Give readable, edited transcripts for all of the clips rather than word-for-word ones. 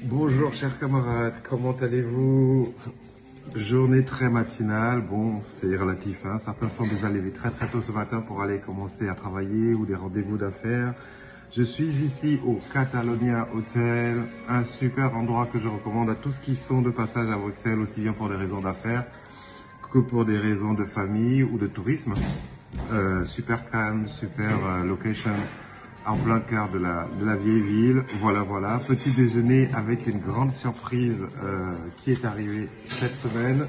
Bonjour chers camarades, comment allez-vous? Journée très matinale, bon c'est relatif, hein. Certains sont déjà levés très tôt ce matin pour aller commencer à travailler ou des rendez-vous d'affaires. Je suis ici au Catalonia Hotel, un super endroit que je recommande à tous qui sont de passage à Bruxelles, aussi bien pour des raisons d'affaires que pour des raisons de famille ou de tourisme. Super calme, super location, en plein cœur de la vieille ville. Voilà, petit déjeuner avec une grande surprise qui est arrivée cette semaine.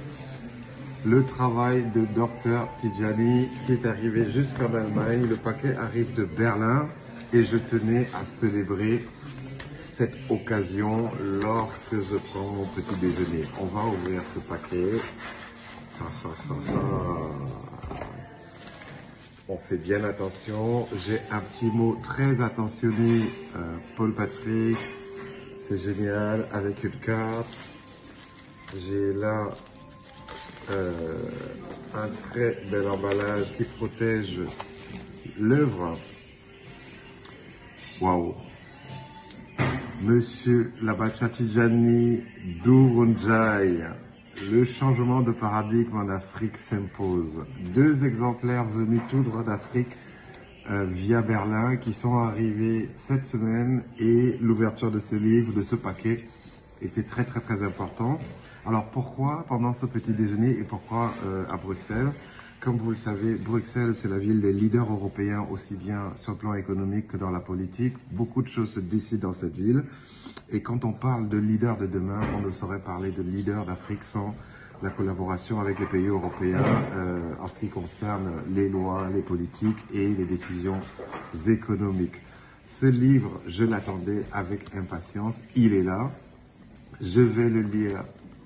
Le travail de Dr Tidjani qui est arrivé jusqu'en Allemagne. Le paquet arrive de Berlin et je tenais à célébrer cette occasion lorsque je prends mon petit déjeuner. On va ouvrir ce paquet. On fait bien attention. J'ai un petit mot très attentionné, Paul Patrick. C'est génial, avec une carte. J'ai là un très bel emballage qui protège l'œuvre. Waouh! Monsieur Labacha Tidjani Dourounjai. Le changement de paradigme en Afrique s'impose. 2 exemplaires venus tout droit d'Afrique via Berlin qui sont arrivés cette semaine et l'ouverture de ce livre, de ce paquet était très important. Alors pourquoi pendant ce petit déjeuner et pourquoi à Bruxelles? Comme vous le savez, Bruxelles c'est la ville des leaders européens aussi bien sur le plan économique que dans la politique. Beaucoup de choses se décident dans cette ville. Et quand on parle de leaders de demain, on ne saurait parler de leaders d'Afrique sans la collaboration avec les pays européens en ce qui concerne les lois, les politiques et les décisions économiques. Ce livre, je l'attendais avec impatience. Il est là. Je vais le lire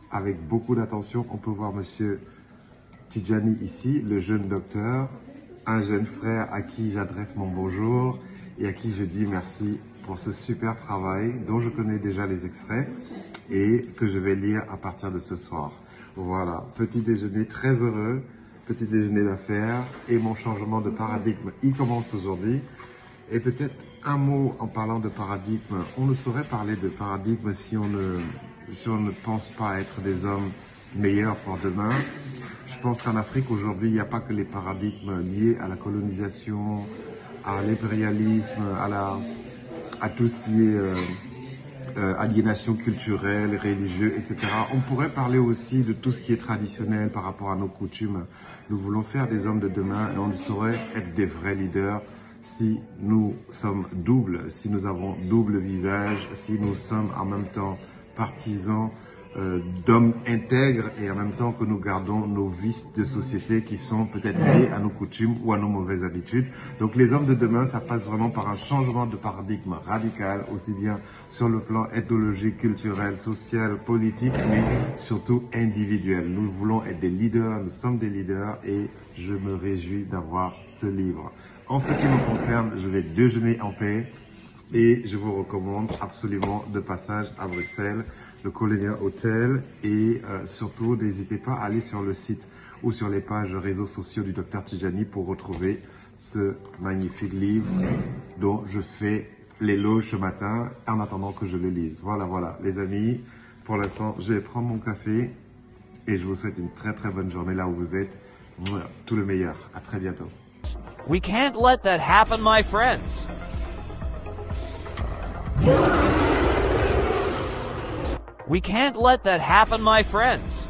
avec beaucoup d'attention. On peut voir Monsieur Tidjani ici, le jeune docteur, un jeune frère à qui j'adresse mon bonjour et à qui je dis merci pour ce super travail dont je connais déjà les extraits et que je vais lire à partir de ce soir. Voilà, petit déjeuner très heureux, petit déjeuner d'affaires et mon changement de paradigme, il commence aujourd'hui. Et peut-être un mot en parlant de paradigme, on ne saurait parler de paradigme si on ne pense pas être des hommes meilleurs pour demain. Je pense qu'en Afrique aujourd'hui, il n'y a pas que les paradigmes liés à la colonisation, à l'impérialisme, à tout ce qui est aliénation culturelle, religieuse, etc. On pourrait parler aussi de tout ce qui est traditionnel par rapport à nos coutumes. Nous voulons faire des hommes de demain et on ne saurait être des vrais leaders si nous sommes doubles, si nous avons double visage, si nous sommes en même temps partisans d'hommes intègres et en même temps que nous gardons nos vices de société qui sont peut-être liés à nos coutumes ou à nos mauvaises habitudes. Donc les hommes de demain, ça passe vraiment par un changement de paradigme radical, aussi bien sur le plan ethnologique, culturel, social, politique, mais surtout individuel. Nous voulons être des leaders, nous sommes des leaders et je me réjouis d'avoir ce livre. En ce qui me concerne, je vais déjeuner en paix et je vous recommande absolument de passage à Bruxelles, le Catalonia Hotel et surtout n'hésitez pas à aller sur le site ou sur les pages réseaux sociaux du Dr Tidjani pour retrouver ce magnifique livre dont je fais l'éloge ce matin en attendant que je le lise. Voilà les amis, pour l'instant je vais prendre mon café et je vous souhaite une très bonne journée là où vous êtes. Tout le meilleur, à très bientôt. We can't let that happen, my friends. We can't let that happen, my friends.